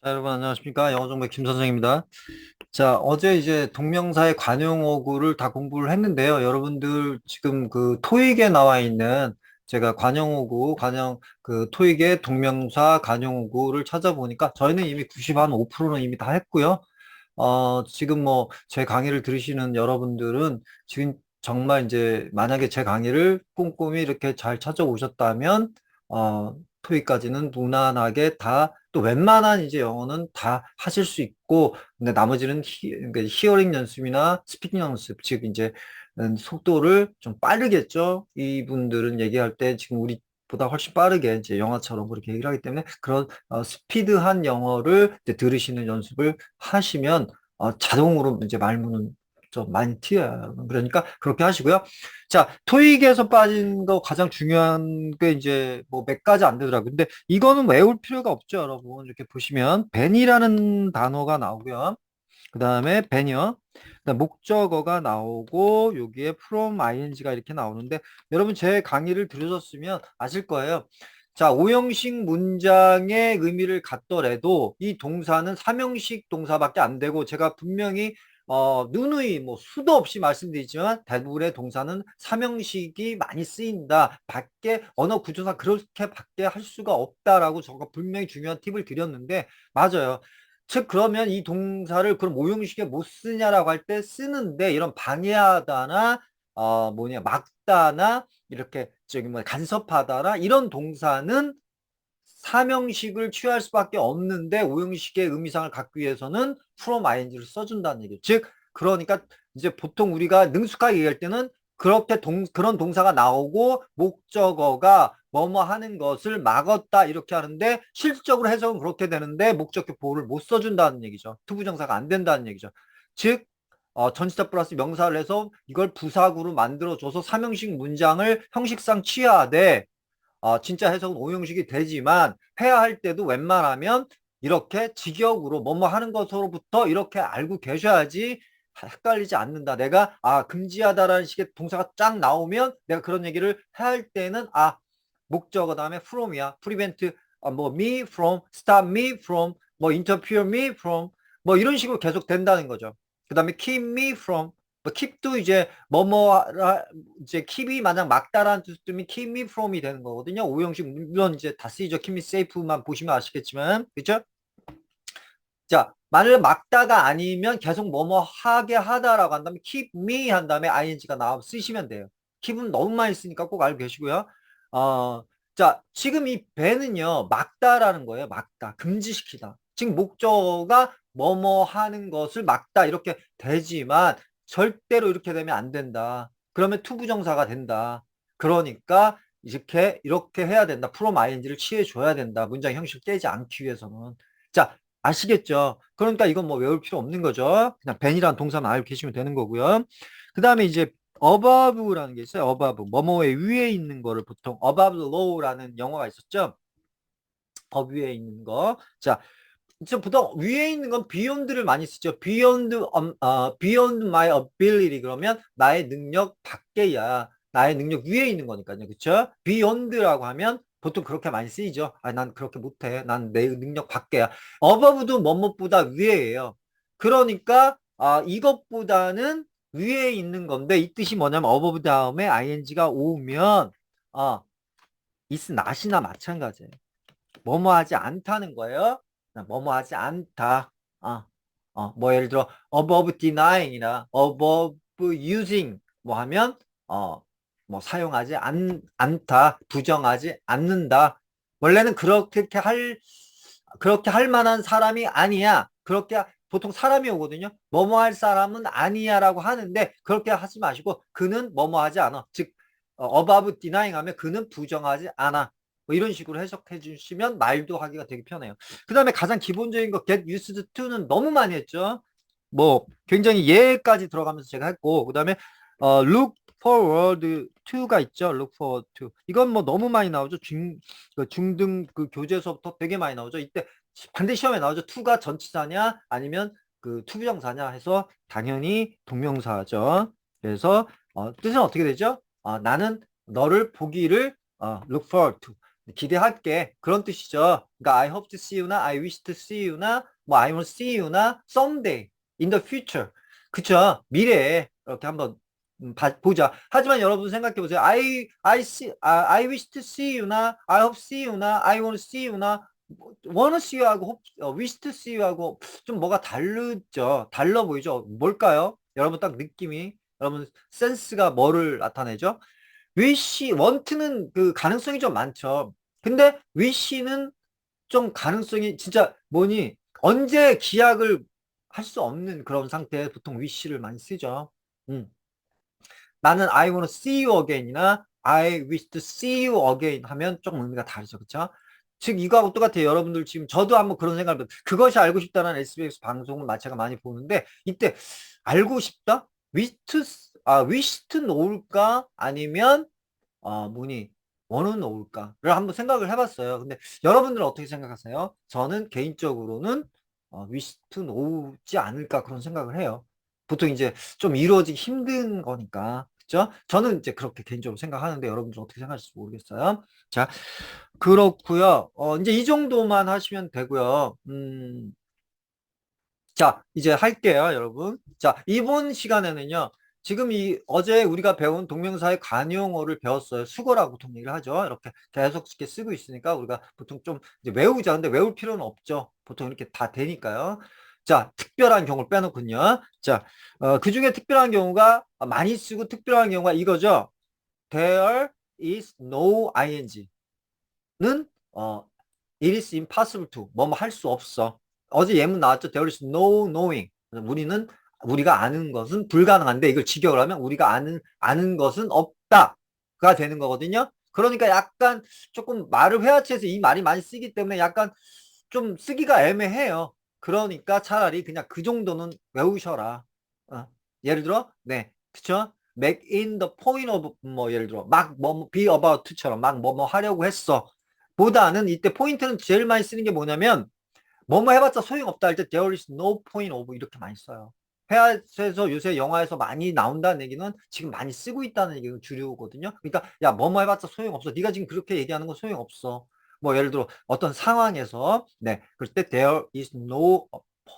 자, 여러분 안녕하십니까? 영어정보 김 선생입니다. 자, 어제 이제 동명사의 관용어구를 다 공부를 했는데요. 여러분들 지금 그 토익에 나와 있는 제가 관용어구, 토익의 동명사 관용어구를 찾아보니까 저희는 이미 95%는 이미 다 했고요. 지금 뭐 제 강의를 들으시는 여러분들은 지금 정말 이제 만약에 제 강의를 꼼꼼히 이렇게 잘 찾아오셨다면, 토익까지는 무난하게 다, 또 웬만한 이제 영어는 다 하실 수 있고, 근데 나머지는 그러니까 히어링 연습이나 스피킹 연습, 즉 이제 속도를 좀 빠르겠죠. 이분들은 얘기할 때 지금 우리보다 훨씬 빠르게 이제 영화처럼 그렇게 얘기를 하기 때문에 그런 스피드한 영어를 이제 들으시는 연습을 하시면 자동으로 이제 말문은 좀 많이 튀어요. 그러니까 그렇게 하시고요. 자, 토익에서 빠진 거 가장 중요한 게 이제 뭐 몇 가지 안 되더라고요. 근데 이거는 외울 필요가 없죠, 여러분. 이렇게 보시면 벤이라는 단어가 나오고요. 그 다음에 베니어, 그다음 목적어가 나오고 여기에 from ing가 이렇게 나오는데 여러분 제 강의를 들으셨으면 아실 거예요. 자, 오형식 문장의 의미를 갖더라도 이 동사는 삼형식 동사밖에 안 되고 제가 분명히 누누이 뭐 수도 없이 말씀드리지만 대부분의 동사는 삼형식이 많이 쓰인다. 밖에 언어 구조상 그렇게 밖에 할 수가 없다라고 제가 분명히 중요한 팁을 드렸는데 맞아요. 즉 그러면 이 동사를 그럼 오형식에 못 쓰냐라고 할 때 쓰는데 이런 방해하다나 막다나 이렇게 저기 뭐 간섭하다나 이런 동사는 삼형식을 취할 수밖에 없는데 오형식의 의미상을 갖기 위해서는 from ing를 써준다는 얘기죠. 즉 그러니까 이제 보통 우리가 능숙하게 얘기할 때는 그런 동사가 나오고 목적어가 뭐뭐 하는 것을 막았다 이렇게 하는데 실질적으로 해석은 그렇게 되는데 목적격 보호를 못 써준다는 얘기죠. 투부정사가 안 된다는 얘기죠. 즉 전치사 플러스 명사를 해서 이걸 부사구로 만들어줘서 삼형식 문장을 형식상 취하되 진짜 해석은 오형식이 되지만 회화할 때도 웬만하면 이렇게 직역으로 뭐뭐 하는 것으로부터 이렇게 알고 계셔야지 헷갈리지 않는다. 내가 금지하다라는 식의 동사가 쫙 나오면 내가 그런 얘기를 해야 할 때는 목적어 다음에 from이야. prevent 뭐 me from, stop me from, 뭐 interfere me from 뭐 이런 식으로 계속 된다는 거죠. 그 다음에 keep me from 뭐 keep도 이제 뭐뭐 이제 keep이 만약 막다라는 뜻이면 keep me from이 되는 거거든요. 오형식 물론 이제 다 쓰이죠. keep me safe만 보시면 아시겠지만 그렇죠? 자, 만약에 막다가 아니면 계속 뭐뭐 하게 하다라고 한다면 keep me 한 다음에 ing가 나와 쓰시면 돼요. keep은 너무 많이 쓰니까 꼭 알고 계시고요. 어, 자, 지금 이 배는요, 막다라는 거예요. 막다, 금지시키다. 지금 목적어가 뭐뭐 하는 것을 막다 이렇게 되지만 절대로 이렇게 되면 안 된다. 그러면 투부정사가 된다. 그러니까 이렇게 해야 된다. from ing를 취해 줘야 된다. 문장 형식을 깨지 않기 위해서는. 자, 아시겠죠? 그러니까 이건 뭐 외울 필요 없는 거죠. 그냥 ben이라는 동사만 알고 계시면 되는 거고요. 그 다음에 이제 above라는 게 있어요. above. 뭐뭐의 위에 있는 거를 보통 above the law라는 영어가 있었죠. 법 위에 있는 거. 자, 지금 보통 위에 있는 건 beyond를 많이 쓰죠. beyond my ability 그러면 나의 능력 밖에야. 나의 능력 위에 있는 거니까요. 그쵸? beyond라고 하면 보통 그렇게 많이 쓰이죠. 난 그렇게 못해. 난 내 능력 밖에야. above도 뭐뭐보다 위에예요. 그러니까 이것보다는 위에 있는 건데 이 뜻이 뭐냐면 above 다음에 ing가 오면 is not이나 마찬가지예요. 뭐뭐 하지 않다는 거예요. 뭐뭐 하지 않다. 뭐 예를 들어 above denying이나 above using 뭐 하면 뭐 사용하지 않다, 부정하지 않는다. 원래는 그렇게 할 만한 사람이 아니야. 그렇게 보통 사람이 오거든요. 뭐뭐 할 사람은 아니야라고 하는데 그렇게 하지 마시고 그는 뭐뭐 하지 않아. 즉 above denying 하면 그는 부정하지 않아. 뭐 이런 식으로 해석해 주시면 말도 하기가 되게 편해요. 그 다음에 가장 기본적인 거 get used to는 너무 많이 했죠. 뭐 굉장히 예까지 들어가면서 제가 했고 그 다음에 look forward to가 있죠. look forward to 이건 뭐 너무 많이 나오죠. 중등 그 교재에서부터 되게 많이 나오죠. 이때 반드시 시험에 나오죠. to가 전치사냐 아니면 그 투부정사냐 해서 당연히 동명사죠. 그래서 뜻은 어떻게 되죠? 나는 너를 보기를 look forward to 기대할게. 그런 뜻이죠. 그러니까 I hope to see you나 I wish to see you나 뭐 I will see you나 someday in the future. 그쵸? 미래에 이렇게 한번 보자. 하지만 여러분 생각해 보세요. I wish to see you나 I hope see you나 I want to see you나 want to see you하고 wish to see you하고 좀 뭐가 다르죠. 달라 보이죠? 뭘까요? 여러분 딱 느낌이 여러분 센스가 뭐를 나타내죠? 위시 원트는 그 가능성이 좀 많죠. 근데 위시는 좀 가능성이 진짜 뭐니 언제 기약을 할 수 없는 그런 상태에 보통 위시를 많이 쓰죠. 음. 나는 I want to see you again이나 I wish to see you again 하면 조금 의미가 다르죠. 그쵸? 즉 이거하고 똑같아요. 여러분들 지금 저도 한번 그런 생각을 그것이 알고 싶다는 SBS 방송을 마찬가 많이 보는데 이때 알고 싶다? wish to know일까? 아니면 뭐니 원은 올까를 한번 생각을 해봤어요. 근데 여러분들은 어떻게 생각하세요? 저는 개인적으로는 위스튼 오지 않을까 그런 생각을 해요. 보통 이제 좀 이루어지기 힘든 거니까. 그죠? 저는 이제 그렇게 개인적으로 생각하는데 여러분들 어떻게 생각하실지 모르겠어요. 자, 그렇고요. 이제 이 정도만 하시면 되고요. 자, 이제 할게요, 여러분. 자, 이번 시간에는요, 지금 어제 우리가 배운 동명사의 관용어를 배웠어요. 수거라고 보통 얘기를 하죠. 이렇게 계속 이렇게 쓰고 있으니까 우리가 보통 좀 이제 외우자. 근데 외울 필요는 없죠. 보통 이렇게 다 되니까요. 자, 특별한 경우를 빼놓군요. 자, 그 중에 특별한 경우가 많이 쓰고 특별한 경우가 이거죠. There is no ing는 it is impossible to 뭐뭐 할 수 없어. 어제 예문 나왔죠. There is no knowing. 우리가 아는 것은 불가능한데 이걸 직역을 하면 우리가 아는 것은 없다가 되는 거거든요. 그러니까 약간 조금 말을 회화체에서 이 말이 많이 쓰기 때문에 약간 좀 쓰기가 애매해요. 그러니까 차라리 그냥 그 정도는 외우셔라. 예를 들어, 네, 그쵸? make in the point of 뭐 예를 들어 막 뭐 be about to처럼 막 뭐뭐 하려고 했어. 보다는 이때 포인트는 제일 많이 쓰는 게 뭐냐면 뭐뭐 해봤자 소용없다 할 때 there is no point of 이렇게 많이 써요. 회화에서 요새 영화에서 많이 나온다는 얘기는 지금 많이 쓰고 있다는 얘기가 주류거든요. 그러니까 야 뭐뭐 해봤자 소용없어. 네가 지금 그렇게 얘기하는 건 소용없어. 뭐 예를 들어 어떤 상황에서 네 그럴 때 there is no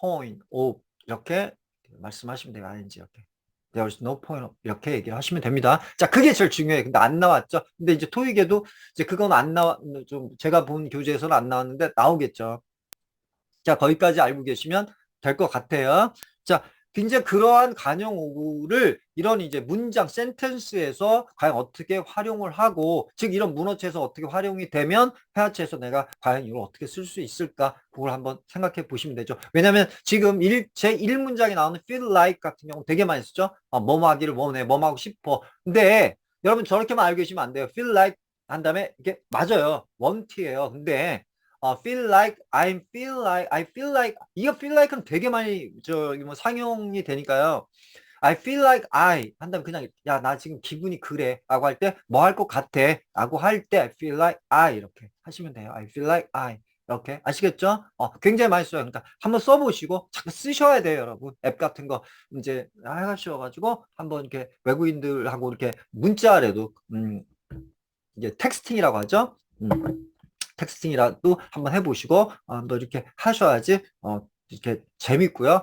point of 이렇게 말씀하시면 돼요. 아닌지 이렇게. There is no point of 이렇게 얘기를 하시면 됩니다. 자, 그게 제일 중요해요. 근데 안 나왔죠. 근데 이제 토익에도 이제 그건 안 나와 좀 제가 본 교재에서는 안 나왔는데 나오겠죠. 자, 거기까지 알고 계시면 될 것 같아요. 자, 이제 그러한 관용 어구를 이런 이제 문장, 센텐스에서 과연 어떻게 활용을 하고, 즉 이런 문어체에서 어떻게 활용이 되면 회화체에서 내가 과연 이걸 어떻게 쓸 수 있을까? 그걸 한번 생각해 보시면 되죠. 왜냐면 지금 제 1문장에 나오는 feel like 같은 경우는 되게 많이 쓰죠. 뭐뭐 하기를 원해, 뭐뭐 하고 싶어. 근데 여러분 저렇게만 알고 계시면 안 돼요. feel like 한 다음에 이게 맞아요. 원티예요. 근데 feel like, I feel like, 이거 feel like는 되게 많이, 뭐, 상용이 되니까요. I feel like I 한다면 그냥, 야, 나 지금 기분이 그래. 라고 할 때, 뭐 할 것 같아. 라고 할 때, I feel like I. 이렇게 하시면 돼요. I feel like I. 이렇게. 아시겠죠? 굉장히 많이 써요. 그러니까 한번 써보시고, 자꾸 쓰셔야 돼요, 여러분. 앱 같은 거 이제 하셔가지고, 한번 이렇게 외국인들하고 이렇게 문자라도, 이제 텍스팅이라고 하죠. 텍스팅이라도 한번 해보시고 한번 이렇게 하셔야지 이렇게 재밌고요.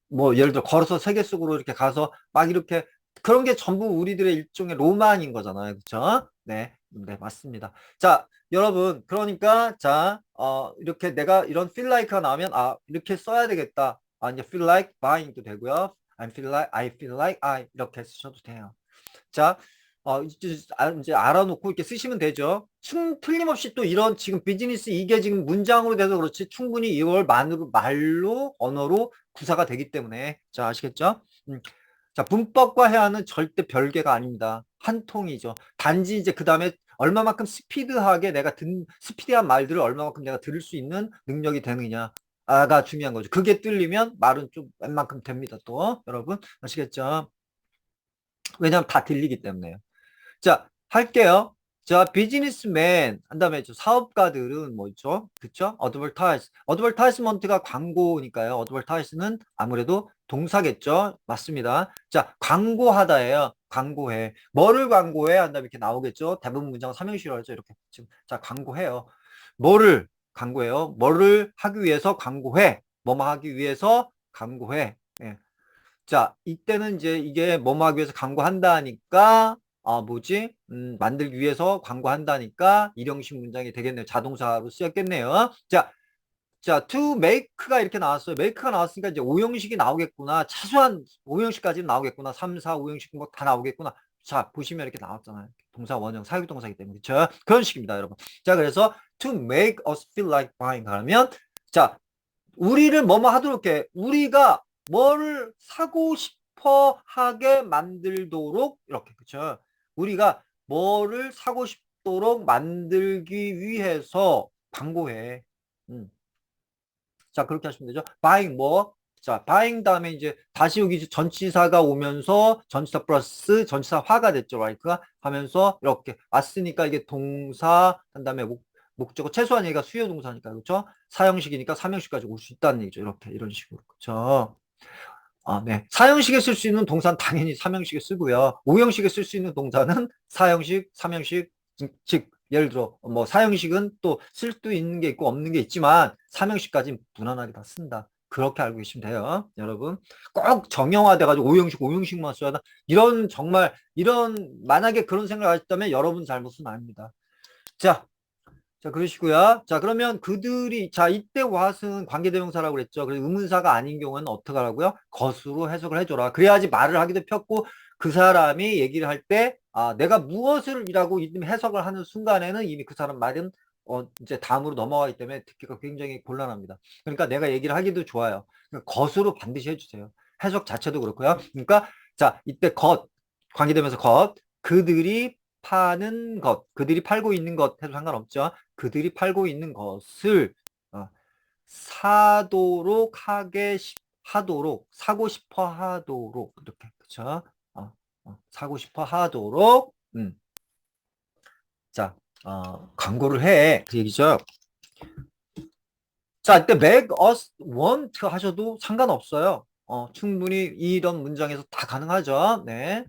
뭐 예를 들어 걸어서 세계 속으로 이렇게 가서 막 이렇게 그런 게 전부 우리들의 일종의 로망인 거잖아요. 그렇죠? 네, 네 맞습니다. 자, 여러분 그러니까 자 이렇게 내가 이런 feel like가 나오면 이렇게 써야 되겠다. 이제 feel like buying도 되고요. I feel like I 이렇게 쓰셔도 돼요. 자, 이제 알아놓고 이렇게 쓰시면 되죠. 틀림없이 또 이런 지금 비즈니스 이게 지금 문장으로 돼서 그렇지 충분히 이걸 말로, 언어로 구사가 되기 때문에. 자, 아시겠죠? 자, 문법과 회화는 절대 별개가 아닙니다. 한 통이죠. 단지 이제 그 다음에 얼마만큼 스피디한 말들을 얼마만큼 내가 들을 수 있는 능력이 되느냐가 중요한 거죠. 그게 뚫리면 말은 좀 웬만큼 됩니다. 또, 여러분. 아시겠죠? 왜냐하면 다 들리기 때문에요. 자, 할게요. 자, 비즈니스맨, 한 다음에 저 사업가들은 뭐 있죠? 그쵸? 어드버타이즈. 어드버타이즈먼트가 광고니까요. 어드버타이즈는 아무래도 동사겠죠? 맞습니다. 자, 광고하다예요. 광고해. 뭐를 광고해? 한 다음에 이렇게 나오겠죠? 대부분 문장 삼형식으로 하죠. 이렇게. 지금, 자, 광고해요. 뭐를 광고해요? 뭐를 하기 위해서 광고해? 뭐뭐 하기 위해서 광고해. 예. 자, 이때는 이제 이게 뭐뭐 하기 위해서 광고한다니까, 뭐지? 만들기 위해서 광고한다니까, 일형식 문장이 되겠네요. 자동사로 쓰였겠네요. 자, to make가 이렇게 나왔어요. make가 나왔으니까 이제 오형식이 나오겠구나. 최소한 오형식까지는 나오겠구나. 3, 4, 오형식 뭐 다 나오겠구나. 자, 보시면 이렇게 나왔잖아요. 동사 원형, 사유동사이기 때문에. 그쵸? 그런 식입니다, 여러분. 자, 그래서 to make us feel like buying 하면, 자, 우리를 뭐뭐 하도록 해. 우리가 뭐를 사고 싶어 하게 만들도록 이렇게 그쵸? 우리가 뭐를 사고 싶도록 만들기 위해서 광고해. 음. 자, 그렇게 하시면 되죠. buying 뭐? 자, buying 다음에 이제 다시 여기 전치사가 오면서 전치사 플러스 전치사화가 됐죠. like가 하면서 이렇게 왔으니까 이게 동사 한 다음에 목적어 최소한 얘가 수요 동사니까 그렇죠? 사형식이니까 삼형식까지 올 수 있다는 얘기죠. 이렇게 이런 식으로 그렇죠? 네. 사형식에 쓸 수 있는 동사는 당연히 삼형식에 쓰고요. 오형식에 쓸 수 있는 동사는 사형식, 삼형식, 즉 예를 들어 뭐 사형식은 또 쓸 수 있는 게 있고 없는 게 있지만 삼형식까지 무난하게 다 쓴다. 그렇게 알고 계시면 돼요. 여러분. 꼭 정형화돼 가지고 오형식만 써야 한다. 이런 정말 이런 만약에 그런 생각을 하셨다면 여러분 잘못은 아닙니다. 자, 자, 그러시고요. 자, 그러면 그들이, 자, 이때 what은 관계대명사라고 그랬죠. 그래서 의문사가 아닌 경우는 어떻게 하라고요? 것으로 해석을 해줘라. 그래야지 말을 하기도 폈고, 그 사람이 얘기를 할 때, 내가 무엇을 이라고 이미 해석을 하는 순간에는 이미 그 사람 말은, 이제 다음으로 넘어가기 때문에 듣기가 굉장히 곤란합니다. 그러니까 내가 얘기를 하기도 좋아요. 그러니까 것으로 반드시 해주세요. 해석 자체도 그렇고요. 그러니까, 자, 이때 관계되면서 그들이 파는 것, 그들이 팔고 있는 것 해도 상관없죠. 그들이 팔고 있는 것을 사도록 하도록 사고 싶어 하도록 이렇게 그쵸? 사고 싶어 하도록 자 광고를 해 그 얘기죠. 자 이때 make us want 하셔도 상관없어요. 충분히 이런 문장에서 다 가능하죠. 네.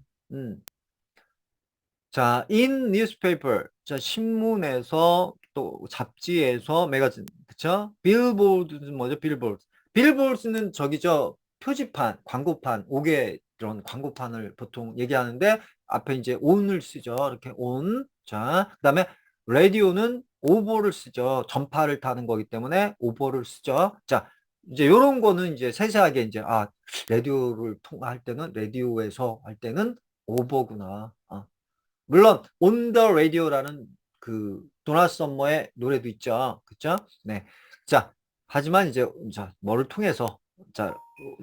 자, in newspaper. 자, 신문에서 또 잡지에서 매거진. 그쵸? 빌보드는 뭐죠? 빌보드. 빌보드는 저기죠. 표지판, 광고판, 옥에 이런 광고판을 보통 얘기하는데 앞에 이제 on을 쓰죠. 이렇게 on. 자, 그다음에 라디오는 오버를 쓰죠. 전파를 타는 거기 때문에 오버를 쓰죠. 자, 이제 요런 거는 이제 세세하게 이제 라디오를 통할 때는 라디오에서 할 때는 오버구나. 물론 On the Radio라는 그 도나 썸머의 노래도 있죠. 그죠? 네. 자, 하지만 이제 자, 뭐를 통해서 자,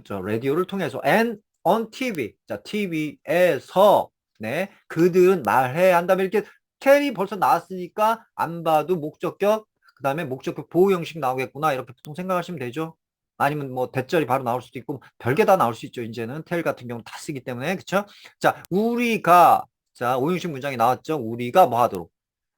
저 라디오를 통해서 and on TV. 자, TV에서 네. 그들은 말해 한다면 이렇게 텔이 벌써 나왔으니까 안 봐도 목적격 그다음에 목적격 보호 형식 나오겠구나. 이렇게 보통 생각하시면 되죠. 아니면 뭐 대절이 바로 나올 수도 있고 별게 다 나올 수 있죠. 이제는 텔 같은 경우는 다 쓰기 때문에 그렇죠? 자, 우리가 자, 오형식 문장이 나왔죠. 우리가 뭐 하도록.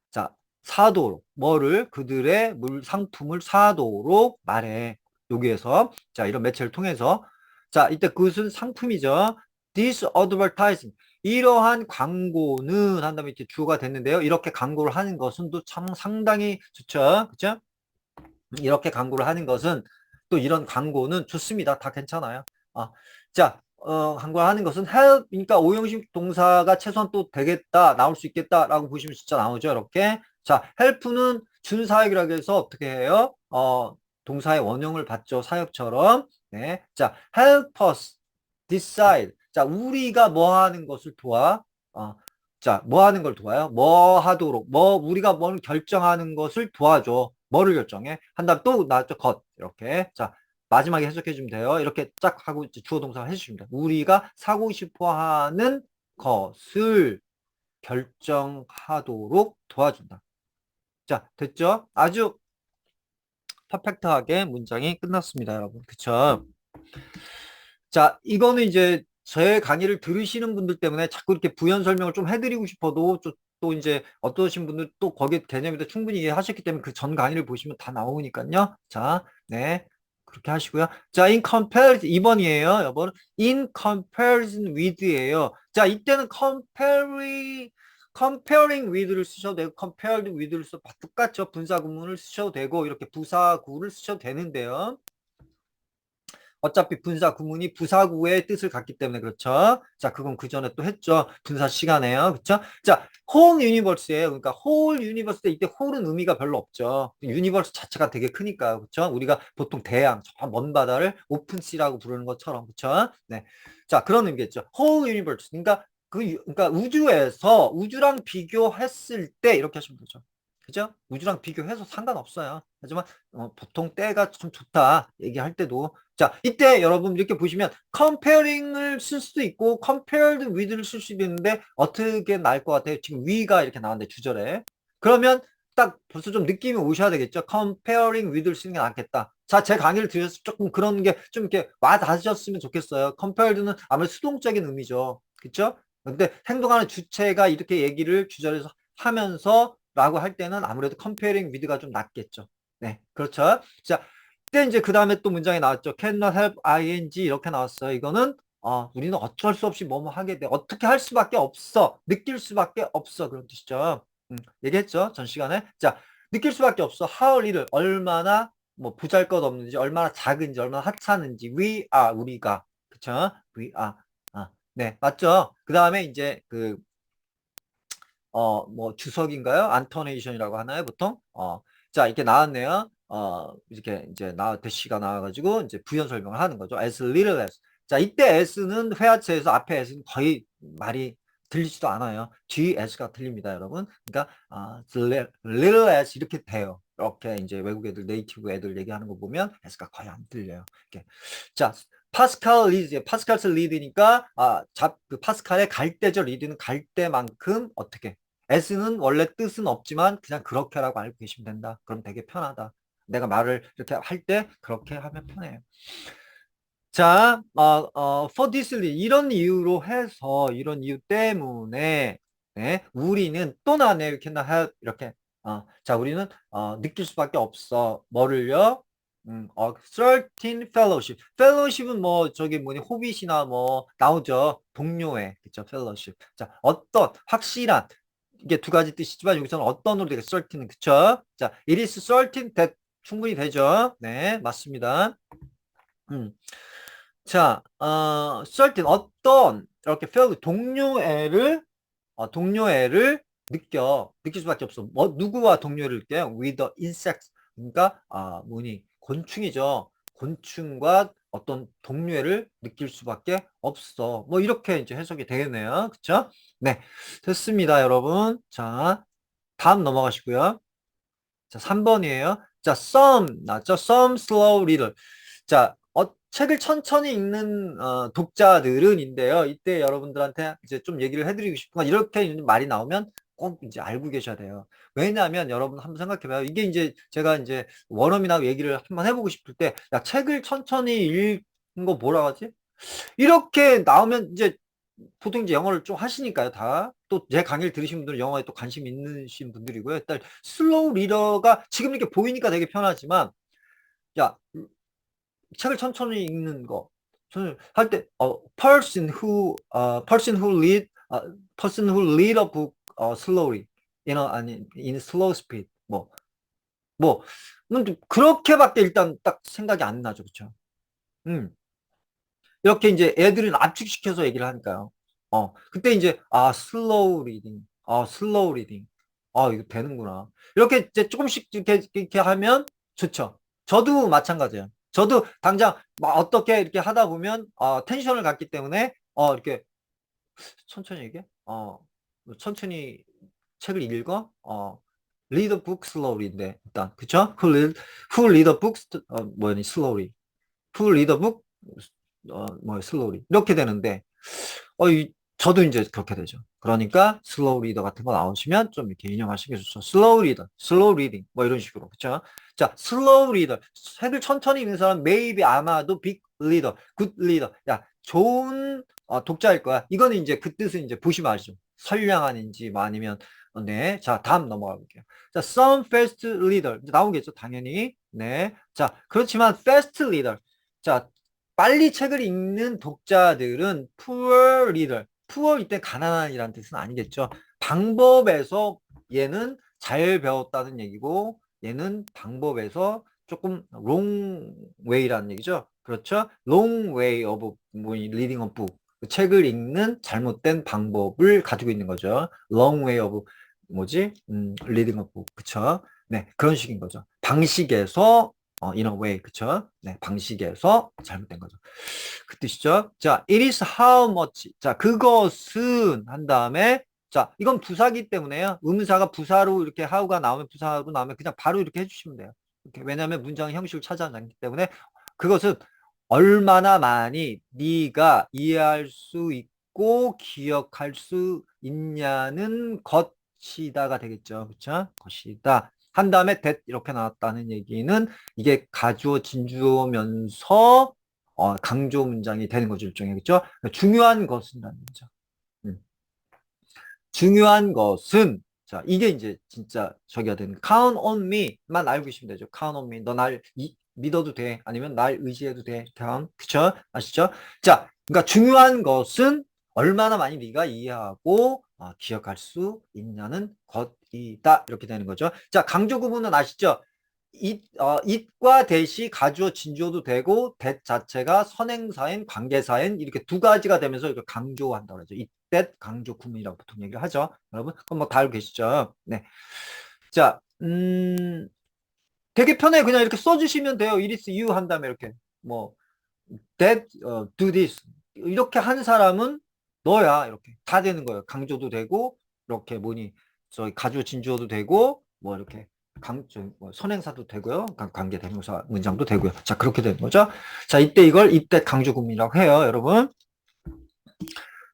자, 사도록. 뭐를 그들의 상품을 사도록 말해. 여기에서 자, 이런 매체를 통해서 자, 이때 그것은 상품이죠. This advertising. 이러한 광고는 한다면 이렇게 주어가 됐는데요. 이렇게 광고를 하는 것은 또 참 상당히 좋죠. 그렇죠? 이렇게 광고를 하는 것은 또 이런 광고는 좋습니다. 다 괜찮아요. 자, 광고를 하는 것은 help, 그러니까 오형식 동사가 최소한 또 되겠다, 나올 수 있겠다라고 보시면 진짜 나오죠. 이렇게. 자, help는 준사역이라고 해서 어떻게 해요? 동사의 원형을 받죠. 사역처럼. 네. 자, help us decide. 자, 우리가 뭐 하는 것을 도와? 자, 뭐 하는 걸 도와요? 뭐 하도록, 우리가 뭘 결정하는 것을 도와줘. 뭐를 결정해? 한 다음 또 나왔죠? 것. 이렇게. 자, 마지막에 해석해 주면 돼요. 이렇게 쫙 하고 주어 동사 해주십니다. 우리가 사고 싶어 하는 것을 결정하도록 도와준다. 자, 됐죠? 아주 퍼펙트하게 문장이 끝났습니다, 여러분. 그쵸? 자, 이거는 이제 제 강의를 들으시는 분들 때문에 자꾸 이렇게 부연 설명을 좀 해드리고 싶어도 또 또 이제 어떠신 분들 또 거기에 개념에 대해 충분히 이해하셨기 때문에 그 전 강의를 보시면 다 나오니까요. 자, 네. 그렇게 하시고요. 자, in comparison, 2번이에요, 여러분. in comparison with예요. 자, 이때는 comparing with를 쓰셔도 되고, compared with를 써도 똑같죠. 분사구문을 쓰셔도 되고, 이렇게 부사구를 쓰셔도 되는데요. 어차피 분사 구문이 부사구의 뜻을 갖기 때문에 그렇죠. 자, 그건 그 전에 또 했죠. 분사 시간에요. 그렇죠? 자, whole universe예요. 그러니까 whole universe 때 이때 whole은 의미가 별로 없죠. 유니버스 자체가 되게 크니까. 그렇죠? 우리가 보통 대양, 저 먼 바다를 오픈 시라고 부르는 것처럼. 그렇죠? 네. 자, 그런 의미겠죠. whole universe. 그러니까 그러니까 우주에서 우주랑 비교했을 때 이렇게 하시면 되죠. 그죠? 우주랑 비교해서 상관없어요. 하지만 보통 때가 좀 좋다 얘기할 때도 자, 이때 여러분 이렇게 보시면 comparing을 쓸 수도 있고 compared with를 쓸 수도 있는데 어떻게 나을 것 같아요? 지금 we가 이렇게 나왔는데 주절에 그러면 딱 벌써 좀 느낌이 오셔야 되겠죠? comparing with를 쓰는 게 낫겠다. 자, 제 강의를 들으셔서 조금 그런 게 좀 이렇게 와 닿으셨으면 좋겠어요. compared는 아무래도 수동적인 의미죠. 그쵸? 근데 행동하는 주체가 이렇게 얘기를 주절에서 하면서 라고 할 때는 아무래도 comparing with가 좀 낫겠죠. 네, 그렇죠. 자, 그때 이제 그 다음에 또 문장이 나왔죠. cannot help ing 이렇게 나왔어요. 이거는 우리는 어쩔 수 없이 뭐뭐 하게 돼. 어떻게 할 수밖에 없어. 느낄 수밖에 없어. 그런 뜻이죠. 얘기했죠. 전 시간에. 자, 느낄 수밖에 없어. how little 얼마나 뭐 보잘것없는지, 얼마나 작은지, 얼마나 하찮은지. we are 우리가. 그쵸? we are. 네, 맞죠? 그 다음에 이제 뭐 주석인가요? 안토네이션이라고 하나요, 보통? 자, 이렇게 나왔네요. 이렇게 이제 대시가 나와가지고 이제 부연 설명을 하는 거죠. as little as. 자, 이때 s는 회화체에서 앞에 s는 거의 말이 들리지도 않아요. 뒤 s가 들립니다, 여러분. 그러니까 little as 이렇게 돼요. 이렇게 이제 외국 애들, 네이티브 애들 얘기하는 거 보면 s가 거의 안 들려요. 이렇게. 자, 파스칼 리드, 파스칼스 리드니까 그 파스칼의 갈대죠. 리드는 갈대만큼 어떻게 S는 원래 뜻은 없지만 그냥 그렇게라고 알고 계시면 된다. 그럼 되게 편하다. 내가 말을 이렇게 할 때 그렇게 하면 편해요. 자, for this reason, 이런 이유로 해서 이런 이유 때문에 네, 우리는 또 나네 이렇게 이렇게 자, 우리는 느낄 수밖에 없어. 뭐를요? certain fellowship. fellowship은 뭐 저기 뭐니 호빗이나 뭐 나오죠. 동료회. 그쵸? fellowship. 자, 어떤 확실한 이게 두 가지 뜻이지만 여기서는 어떤으로 되게 certain은 그쵸? 자, it is certain that 충분히 되죠. 네, 맞습니다. 음. 자, certain 어떤 이렇게 fellow 동료애를 느낄 수밖에 없어. 누구와 동료를 느껴요? with the insects. 그러니까 뭐니 곤충이죠. 곤충과 어떤 동료애를 느낄 수밖에 없어. 뭐 이렇게 이제 해석이 되겠네요. 그쵸? 네, 됐습니다, 여러분. 자, 다음 넘어가시고요. 자, 3번이에요. 자, some 나왔죠? some slow reader. 자, 책을 천천히 읽는 독자들은인데요. 이때 여러분들한테 이제 좀 얘기를 해드리고 싶은 건 이렇게 말이 나오면 꼭 이제 알고 계셔야 돼요. 왜냐하면 여러분 한번 생각해봐요. 이게 이제 제가 이제 원어민하고 얘기를 한번 해보고 싶을 때, 야, 책을 천천히 읽는 거 뭐라 하지? 이렇게 나오면 이제 보통 이제 영어를 좀 하시니까요, 다. 또 제 강의를 들으신 분들은 영어에 또 관심 있으신 분들이고요. 일단 슬로우 리더가 지금 이렇게 보이니까 되게 편하지만, 야, 책을 천천히 읽는 거. 저는 할 때, person who person who read a book, slowly, in slow speed. 뭐, 그렇게밖에 일단 딱 생각이 안 나죠. 그쵸? 음. 이렇게 이제 애들은 압축시켜서 얘기를 하니까요. 그때 이제, 슬로우 리딩, 슬로우 리딩. 이거 되는구나. 이렇게 이제 조금씩 이렇게 하면 좋죠. 저도 마찬가지예요. 저도 당장 막 어떻게 이렇게 하다 보면, 텐션을 갖기 때문에, 이렇게 천천히 얘기해? 천천히 책을 읽어? read a book slowly인데, 일단, 그쵸? who read a book, 뭐니, slowly. who read a book, 뭐 슬로우리 이렇게 되는데 저도 이제 그렇게 되죠. 그러니까 슬로우 리더 같은 거 나오시면 좀 이렇게 인용하시는 게 좋죠. 슬로우 리더, 슬로우 리딩 뭐 이런 식으로 그렇죠. 자, 슬로우 리더 책을 천천히 읽는 사람 maybe 아마도 빅 리더, 굿 리더. 야, 좋은 독자일 거야. 이거는 이제 그 뜻은 이제 보시면 아시죠. 선량한인지 뭐 아니면 네. 자, 다음 넘어가 볼게요. 자, some fast reader. 이제 나오겠죠, 당연히. 네. 자, 그렇지만 fast reader. 자, 빨리 책을 읽는 독자들은 poor reader. poor 이때 가난한이라는 뜻은 아니겠죠. 방법에서 얘는 잘 배웠다는 얘기고, 얘는 방법에서 조금 wrong way라는 얘기죠. 그렇죠? wrong way of reading a book. 그 책을 읽는 잘못된 방법을 가지고 있는 거죠. wrong way of 뭐지? reading a book. 그쵸? 네, 그런 식인 거죠. 방식에서 in a way. 그쵸? 네, 방식에서 잘못된 거죠. 그 뜻이죠. 자, it is how much. 자, 그것은 한 다음에 자, 이건 부사기 때문에요. 의문사가 부사로 이렇게 how가 나오면 부사로 나오면 그냥 바로 이렇게 해주시면 돼요. 이렇게. 왜냐하면 문장 형식을 찾아내기 않기 때문에 그것은 얼마나 많이 네가 이해할 수 있고 기억할 수 있냐는 것이다가 되겠죠. 그렇죠? 것이다. 한 다음에 that 이렇게 나왔다는 얘기는 이게 가주어 진주어면서 강조 문장이 되는 거죠. 일종의. 그렇죠? 중요한 것이라는 거죠. 음. 중요한 것은 자 이게 이제 진짜 저기가 되는 count on me만 알고 계시면 되죠. count on me. 너 날 믿어도 돼. 아니면 날 의지해도 돼. count. 그쵸? 아시죠? 자, 그러니까 중요한 것은 얼마나 많이 네가 이해하고 기억할 수 있냐는 것이다. 이렇게 되는 거죠. 자, 강조 구분은 아시죠? it과 that이 가주어 진주어도 되고 that 자체가 선행사인 관계사인 이렇게 두 가지가 되면서 이걸 강조한다고 하죠. it, that 강조 구문이라고 보통 얘기를 하죠. 여러분 그럼 뭐 다 알고 계시죠? 네. 자, 되게 편해. 그냥 이렇게 써주시면 돼요. it is you 한 다음에 이렇게 뭐 that do this 이렇게 한 사람은 너야 이렇게 다 되는 거예요. 강조도 되고 이렇게 뭐니 저희 가주어 진주어도 되고 뭐 이렇게 뭐 선행사도 되고요. 관계 대명사 문장도 되고요. 자 그렇게 되는 거죠. 자 이때 이걸 이때 강조 구문이라고 해요, 여러분.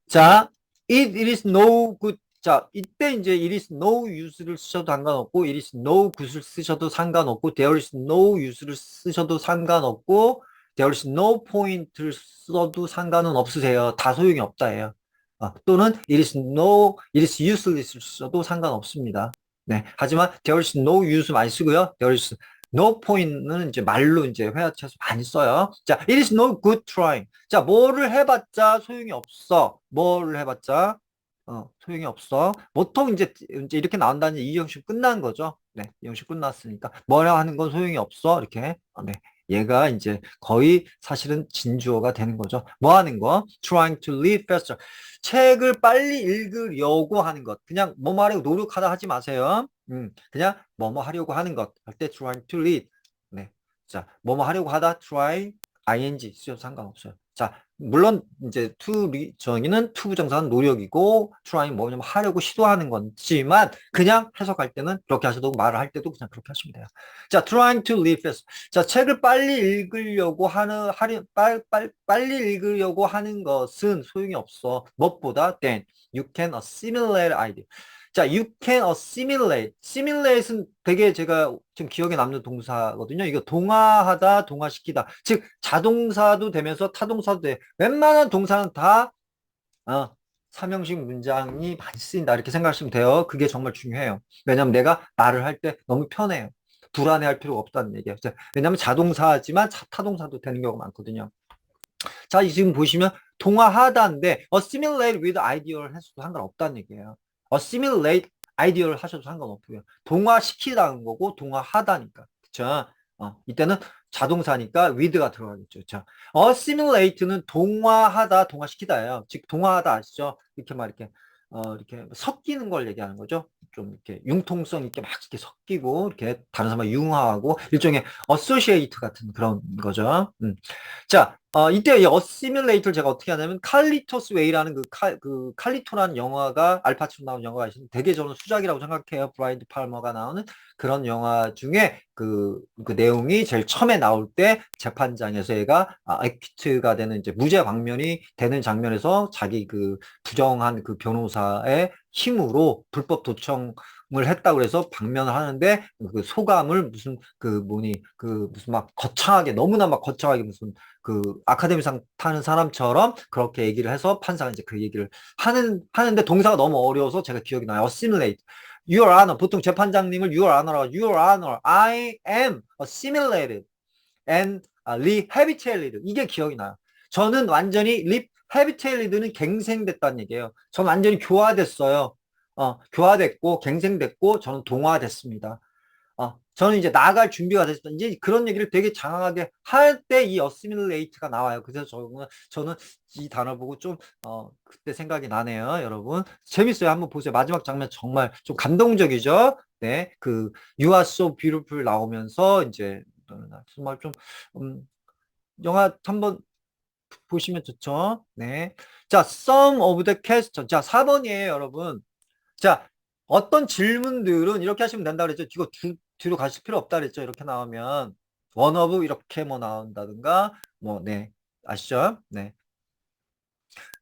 자 it is no good. 자 이때 이제 it is no use를 쓰셔도 상관없고 it is no good을 쓰셔도 상관없고 there is no use를 쓰셔도 상관없고 there is no point를 써도 상관은 없으세요. 다 소용이 없다예요. 또는 it is useless를 써도 상관없습니다. 네. 하지만 there is no use 많이 쓰고요. there is no point는 이제 말로 이제 회화체에서 많이 써요. 자, it is no good trying. 자, 뭐를 해봤자 소용이 없어. 뭐를 해봤자 소용이 없어. 보통 이제 이렇게 나온다는 이 형식 끝난 거죠. 네, 이 형식 끝났으니까 뭐라 하는 건 소용이 없어. 이렇게. 네. 얘가 이제 거의 사실은 진주어가 되는 거죠. 뭐 하는 거? trying to read faster. 책을 빨리 읽으려고 하는 것. 그냥 뭐뭐 하려고 노력하다 하지 마세요. 그냥 뭐뭐 하려고 하는 것. 할 때 trying to read. 네. 자, 뭐뭐 하려고 하다 try ing 쓰셔도 상관없어요. 자, 물론 이제 저기는 to 부정사는 노력이고 trying 뭐냐면 하려고 시도하는 건지만 그냥 해석할 때는 그렇게 하셔도 말을 할 때도 그냥 그렇게 하시면 돼요. 자, trying to read fast. 자, 책을 빨리 읽으려고 빨리 읽으려고 하는 것은 소용이 없어. 무엇보다 then you can assimilate idea. 자, you can assimilate. Simulate은 되게 제가 지금 기억에 남는 동사거든요. 이거 동화하다, 동화시키다. 즉, 자동사도 되면서 타동사도 돼. 웬만한 동사는 다, 삼형식 문장이 많이 쓰인다. 이렇게 생각하시면 돼요. 그게 정말 중요해요. 왜냐면 내가 말을 할 때 너무 편해요. 불안해할 필요가 없다는 얘기예요. 왜냐면 자동사지만 타동사도 되는 경우가 많거든요. 자, 지금 보시면 동화하다인데 assimilate with ideal 해서도 상관없다는 얘기예요. assimilate ideal 하셔도 상관없고요. 동화시키다는 거고 동화하다니까. 그쵸? 이때는 자동사니까 with가 들어가겠죠. 자, assimilate는 동화하다, 동화시키다예요. 즉 동화하다 아시죠? 이렇게 막 이렇게 섞이는 걸 얘기하는 거죠. 좀 이렇게 융통성 있게 막 이렇게 섞이고 이렇게 다른 사람과 융화하고 일종의 associate 같은 그런 거죠. 자, 이때 이 어시뮬레이터를 제가 어떻게 하냐면 칼리토스 웨이라는 그 칼리토라는 영화가 알파치노 나온 영화가 있는데 되게 저는 수작이라고 생각해요. 브라이드 팔머가 나오는 그런 영화 중에 그 내용이 제일 처음에 나올 때 재판장에서 얘가 액퀴트가 되는 이제 무죄 방면이 되는 장면에서 자기 그 부정한 그 변호사의 힘으로 불법 도청을 했다고 그래서 방면을 하는데 그 소감을 무슨 무슨 막 거창하게 너무나 막 거창하게 무슨 그 아카데미상 타는 사람처럼 그렇게 얘기를 해서 판사가 이제 그 얘기를 하는데 동사가 너무 어려워서 제가 기억이 나요. assimilate. Your Honor. 보통 재판장님을 Your Honor라고. Your Honor, I am assimilated and rehabilitated. 이게 기억이 나요. 저는 완전히 rehabilitated는 갱생됐다는 얘기예요. 저는 완전히 교화됐어요. 교화됐고 갱생됐고 저는 동화됐습니다. 저는 이제 나갈 준비가 됐습니다. 이제 그런 얘기를 되게 장황하게 할 때 이 assimilate가 나와요. 그래서 저는 이 단어 보고 좀, 그때 생각이 나네요. 여러분. 재밌어요. 한번 보세요. 마지막 장면 정말 좀 감동적이죠? 네. You are so beautiful 나오면서 이제, 정말 좀, 음, 영화 한번 보시면 좋죠? 네. 자, some of the question. 자, 4번이에요, 여러분. 자, 어떤 질문들은 이렇게 하시면 된다 그랬죠. 이거 뒤로 가실 필요 없다 그랬죠. 이렇게 나오면 one of 이렇게 뭐 나온다든가 뭐, 네. 아시죠? 네.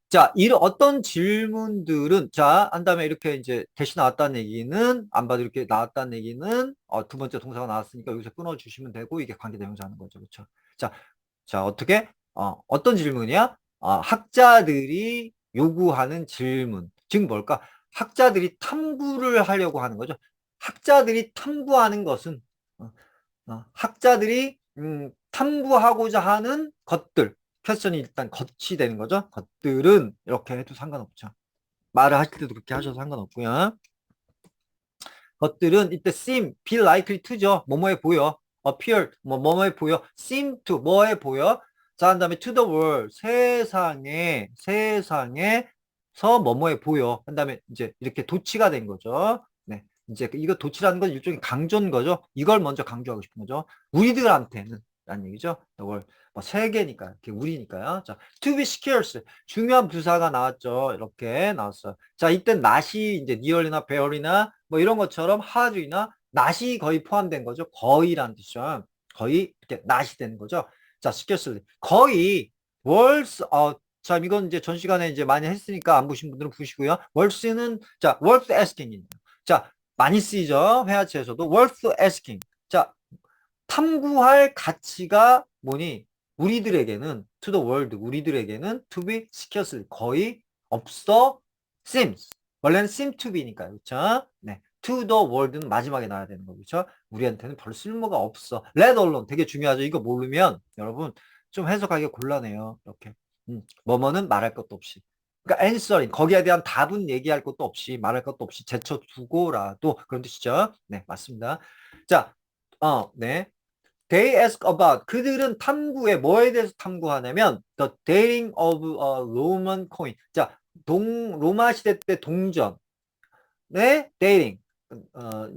자, 이런 어떤 질문들은 자, 한 다음에 이렇게 이제 대시 나왔다는 얘기는 안 봐도 이렇게 나왔다는 얘기는 두 번째 동사가 나왔으니까 여기서 끊어 주시면 되고 이게 관계 대명사 하는 거죠. 그렇죠? 자, 어떻게 어떤 질문이야? 학자들이 요구하는 질문. 즉 뭘까? 학자들이 탐구를 하려고 하는 거죠. 학자들이 탐구하는 것은 학자들이 탐구하고자 하는 것들. 퀘스천이 일단 겉이 되는 거죠. 것들은 이렇게 해도 상관없죠. 말을 하실 때도 그렇게 하셔도 상관없고요. 것들은 이때 seem, be likely to죠. 뭐뭐해 보여. appear, 뭐뭐해 보여. seem to, 뭐해 보여. 자, 한 다음에 to the world, 세상에서 뭐뭐해 보여. 한 다음에 이제 이렇게 도치가 된 거죠. 네. 이제 이거 도치라는 건 일종의 강조인 거죠. 이걸 먼저 강조하고 싶은 거죠. 우리들한테는 라는 얘기죠. 이걸 뭐 세계니까, 이렇게 우리니까요. 자, to be scarce. 중요한 부사가 나왔죠. 이렇게 나왔어요. 자, 이때 not이 이제 nearly나 barely나 뭐 이런 것처럼 hard이나 not이 거의 포함된 거죠. 거의라는 뜻이죠. 거의 이렇게 not이 되는 거죠. 자, scarcely. 거의 worth, 자, 이건 이제 전 시간에 이제 많이 했으니까 안 보신 분들은 보시고요. worth는, 자, worth asking. 자, 많이 쓰이죠. 회화체에서도 worth asking. 자, 탐구할 가치가 뭐니? 우리들에게는 to the world, 우리들에게는 to be scarcely 거의 없어 seems. 원래는 seem to be니까요. 그렇죠? 네. to the world는 마지막에 나와야 되는 거죠. 그렇죠? 우리한테는 별 쓸모가 없어. let alone 되게 중요하죠. 이거 모르면 여러분 좀 해석하기 곤란해요. 이렇게. 뭐뭐는 말할 것도 없이. 그러니까 answering 거기에 대한 답은 얘기할 것도 없이 말할 것도 없이 제쳐두고라도 그런 뜻이죠. 네, 맞습니다. 자, 네. They ask about 그들은 탐구에 뭐에 대해서 탐구하냐면 the dating of a Roman coin. 자, 로마 시대 때 동전. 네, dating.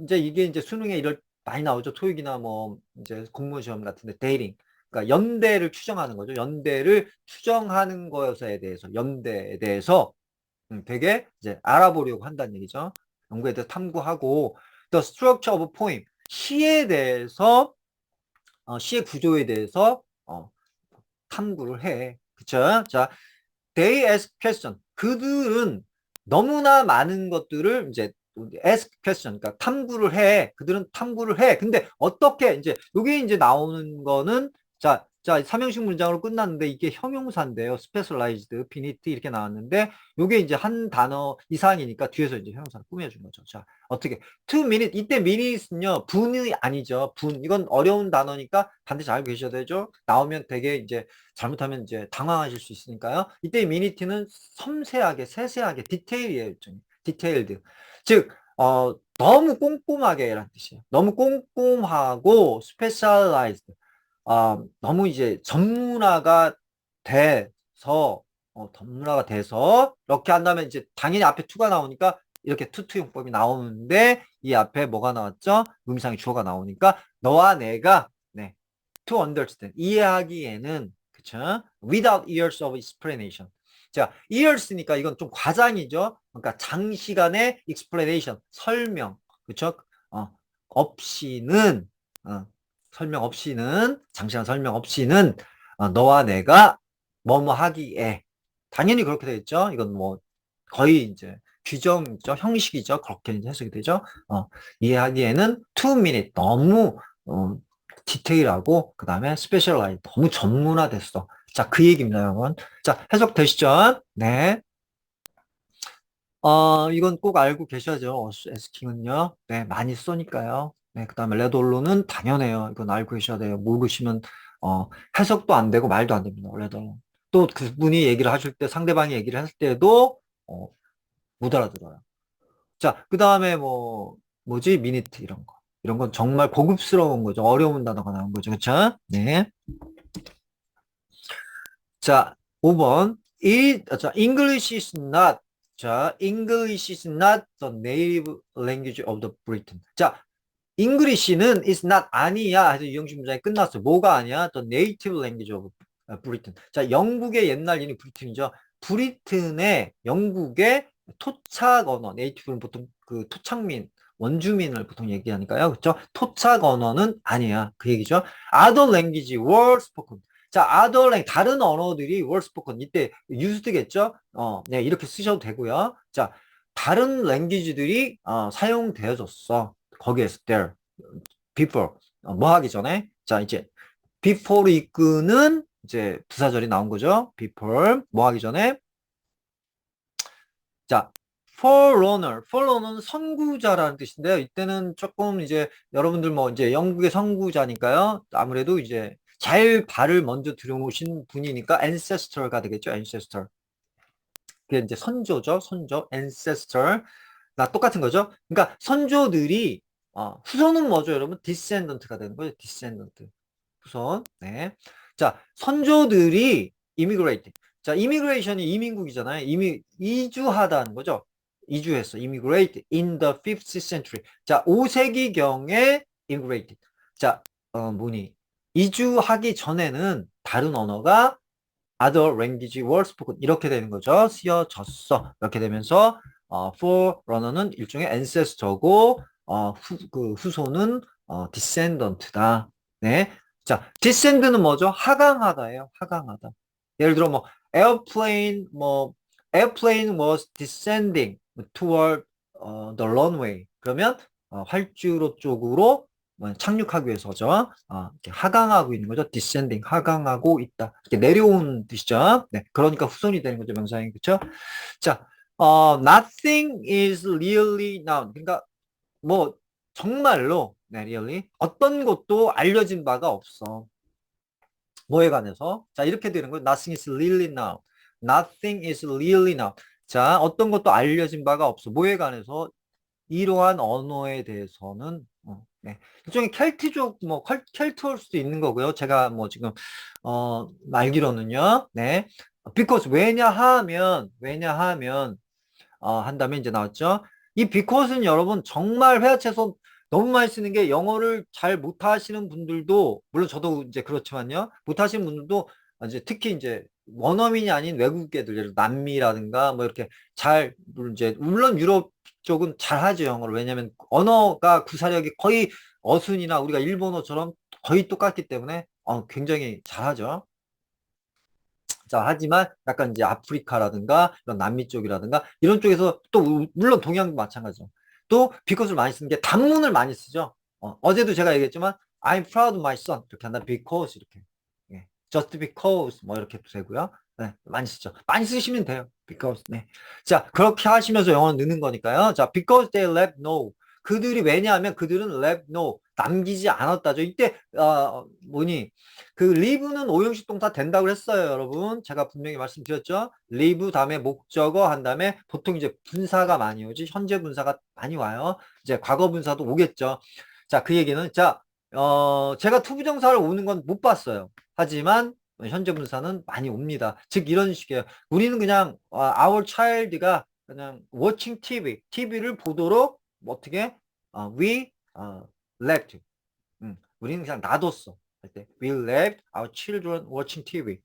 이제 이게 이제 수능에 이럴 많이 나오죠. 토익이나 뭐 이제 공무원 시험 같은데 dating. 그러니까 연대를 추정하는 거죠. 연대를 추정하는 것에 대해서 연대에 대해서 되게 이제 알아보려고 한다는 얘기죠. 연구에 대해서 탐구하고 the structure of poem 시에 대해서 시의 구조에 대해서 탐구를 해. 그쵸? 자, they ask question. 그들은 너무나 많은 것들을 이제 ask question, 그러니까 탐구를 해. 그들은 탐구를 해. 근데 어떻게 이제 여기 이제 나오는 거는 자, 삼형식 문장으로 끝났는데 이게 형용사인데요. specialized, beneath 이렇게 나왔는데 요게 이제 한 단어 이상이니까 뒤에서 이제 형용사를 꾸며준 거죠. 자, 어떻게 to minute 이때 minute는요 분이 아니죠. 분 이건 어려운 단어니까 반드시 알고 계셔야 되죠. 나오면 되게 이제 잘못하면 이제 당황하실 수 있으니까요. 이때 minute는 섬세하게 세세하게 디테일이에요. 디테일드. 즉 너무 꼼꼼하게 라는 뜻이에요. 너무 꼼꼼하고 specialized. 너무 이제 전문화가 돼서 이렇게 한다면 이제 당연히 앞에 to가 나오니까 이렇게 투투용법이 나오는데 이 앞에 뭐가 나왔죠? 의미상의 주어가 나오니까 너와 내가 네, to understand 이해하기에는 그쵸? Without years of explanation. 자, years니까 이건 좀 과장이죠. 그러니까 장시간의 explanation 설명 그쵸? 없이는 설명 없이는 장시간 설명 없이는 너와 내가 뭐뭐 하기에 당연히 그렇게 되겠죠. 이건 뭐 거의 이제 규정이죠, 형식이죠. 그렇게 이제 해석이 되죠. 이해하기에는 2 minute 너무 디테일하고 그 다음에 스페셜라이즈 너무 전문화됐어. 자, 그 얘기입니다, 여러분. 자, 해석 되시죠? 네. 이건 꼭 알고 계셔야죠. 에스킹은요. 네, 많이 쏘니까요. 네, 그 다음에 레돌로는 당연해요. 이건 알고 계셔야 돼요. 모르시면, 해석도 안 되고 말도 안 됩니다. 레돌로. 또 그분이 얘기를 하실 때, 상대방이 얘기를 했을 때도, 어, 못 알아들어요. 자, 그 다음에 뭐지? 미니트 이런 거. 이런 건 정말 고급스러운 거죠. 어려운 단어가 나온 거죠. 그쵸? 네. 자, 5번. English is not. 자, English is not the native language of the Britain. 자, English는 is not 아니야. 해서 이형식 문장이 끝났어요. 뭐가 아니야? The native language of Britain. 자, 영국의 옛날 이름이 브리튼이죠. 브리튼의 영국의 토착 언어. 네이티브는 보통 그 토착민, 원주민을 보통 얘기하니까요. 그렇죠? 토착 언어는 아니야. 그 얘기죠. Other language were spoken. 자, other language, 다른 언어들이 were spoken. 이때 used겠죠? 네, 이렇게 쓰셔도 되고요. 자, 다른 랭귀지들이 사용되어졌어. 거기에서 there, before, 뭐 하기 전에. 자, 이제 before를 이끄는 이제 부사절이 나온 거죠. before, 뭐 하기 전에. 자, forerunner는 선구자라는 뜻인데요. 이때는 조금 이제 여러분들 뭐 이제 영국의 선구자니까요. 아무래도 이제 제일 발을 먼저 들여오신 분이니까 ancestor가 되겠죠. ancestor. 그게 이제 선조죠. 선조, ancestor. 나 똑같은 거죠. 그러니까 선조들이 후손은 뭐죠, 여러분? descendant가 되는 거죠. descendant. 후손. 네. 자, 선조들이 immigrate. 자, immigration이 이민국이잖아요. 이주하다는 거죠. 이주했어. immigrate in the 5th century. 자, 5세기경에 immigrate. 자, 뭐니? 이주하기 전에는 다른 언어가 other language were spoken 이렇게 되는 거죠. 쓰여졌어. 이렇게 되면서 forerunner는 일종의 ancestor고 그 후손은 descendant다. 네. 자, descend는 뭐죠? 하강하다예요. 하강하다. 예를 들어 airplane was descending toward the runway. 그러면 활주로 쪽으로 착륙하기 위해서죠. 이렇게 하강하고 있는 거죠. descending, 하강하고 있다. 이렇게 내려온 뜻이죠. 네, 그러니까 후손이 되는 거죠, 명사형이. 그렇죠? 자, nothing is really known. 그러니까 뭐 정말로, 네, really 어떤 것도 알려진 바가 없어. 뭐에 관해서? 자, 이렇게 되는 거예요. Nothing is really known. Nothing is really known. 자, 어떤 것도 알려진 바가 없어. 뭐에 관해서? 이러한 언어에 대해서는 네. 일종의 켈트족 켈트일 수도 있는 거고요. 제가 뭐 지금 알기로는요. 네. because 왜냐하면 한 다음에 이제 나왔죠. 이 because는 여러분 정말 회화체에서 너무 많이 쓰는 게 영어를 잘 못하시는 분들도 물론 저도 이제 그렇지만요. 못하시는 분들도 이제 특히 이제 원어민이 아닌 외국계들 예를 들어 남미라든가 뭐 이렇게 잘 물론 유럽 쪽은 잘하죠 영어를 왜냐하면 언어가 구사력이 거의 어순이나 우리가 일본어처럼 거의 똑같기 때문에 굉장히 잘하죠. 자, 하지만 약간 이제 아프리카라든가 이런 남미 쪽이라든가 이런 쪽에서 또 물론 동양도 마찬가지죠. 또 비컷을 많이 쓰는 게 단문을 많이 쓰죠. 어제도 제가 얘기했지만 I'm proud of my son 이렇게 한다 because 이렇게 예. just because 뭐 이렇게 도 되고요. 네, 많이 쓰죠. 많이 쓰시면 돼요. because 네. 자, 그렇게 하시면서 영어는 느는 거니까요. 자, because they left no 그들이 왜냐하면 그들은 left no 남기지 않았다죠. 이때 뭐니 그 leave는 오형식 동사 된다고 했어요, 여러분. 제가 분명히 말씀드렸죠. leave 다음에 목적어 한 다음에 보통 이제 분사가 많이 오지. 현재 분사가 많이 와요. 이제 과거 분사도 오겠죠. 자, 그 얘기는 자, 제가 투부정사를 오는 건 못 봤어요. 하지만 현재 분사는 많이 옵니다. 즉 이런 식이에요. 우리는 그냥 our child가 그냥 watching TV를 보도록 어떻게 we left. 우리는 그냥 놔뒀어. 할 때, we left our children watching TV.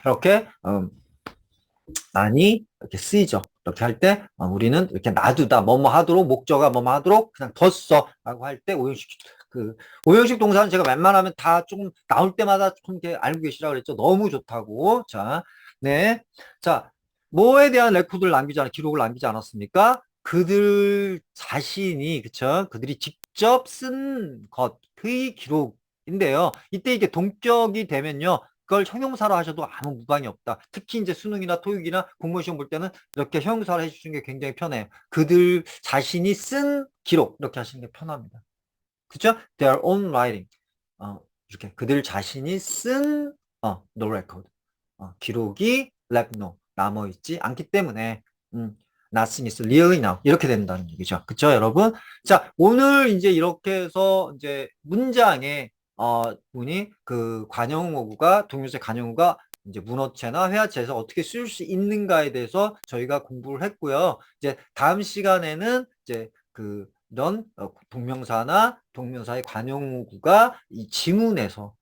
이렇게 많이 이렇게 쓰이죠. 이렇게 할 때 우리는 이렇게 놔두다, 뭐뭐 하도록 목적어가 뭐뭐 하도록 그냥 뒀어라고 할 때 오형식 동사는 제가 웬만하면 다 조금 나올 때마다 좀 이렇게 알고 계시라고 그랬죠. 너무 좋다고. 자, 네, 자, 뭐에 대한 기록을 남기지 않았습니까? 그들 자신이 그쵸? 그들이 직접 쓴 것의 기록인데요. 이때 이게 동격이 되면요. 이걸 형용사로 하셔도 아무 무방이 없다. 특히 이제 수능이나 토익이나 공무원 시험 볼 때는 이렇게 형용사로 해주시는 게 굉장히 편해요. 그들 자신이 쓴 기록 이렇게 하시는 게 편합니다. 그죠? Their own writing. 이렇게 그들 자신이 쓴 no record. 기록이 left no 남아있지 않기 때문에 nothing is really now 이렇게 된다는 얘기죠. 그쵸, 여러분? 자, 오늘 이제 이렇게 해서 이제 문장에 문이 그 관용어구가 동명사 관용어구가 이제 문어체나 회화체에서 어떻게 쓸 수 있는가에 대해서 저희가 공부를 했고요. 이제 다음 시간에는 이제 그 이런 동명사나 동명사의 관용어구가 이 지문에서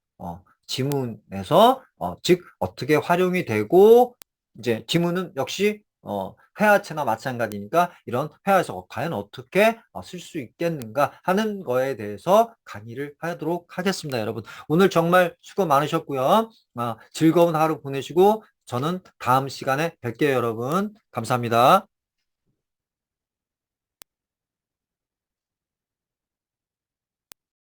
즉 어떻게 활용이 되고 이제 지문은 역시 회화체나 마찬가지니까 이런 회화에서 과연 어떻게 쓸 수 있겠는가 하는 거에 대해서 강의를 하도록 하겠습니다. 여러분 오늘 정말 수고 많으셨고요. 즐거운 하루 보내시고 저는 다음 시간에 뵐게요. 여러분 감사합니다.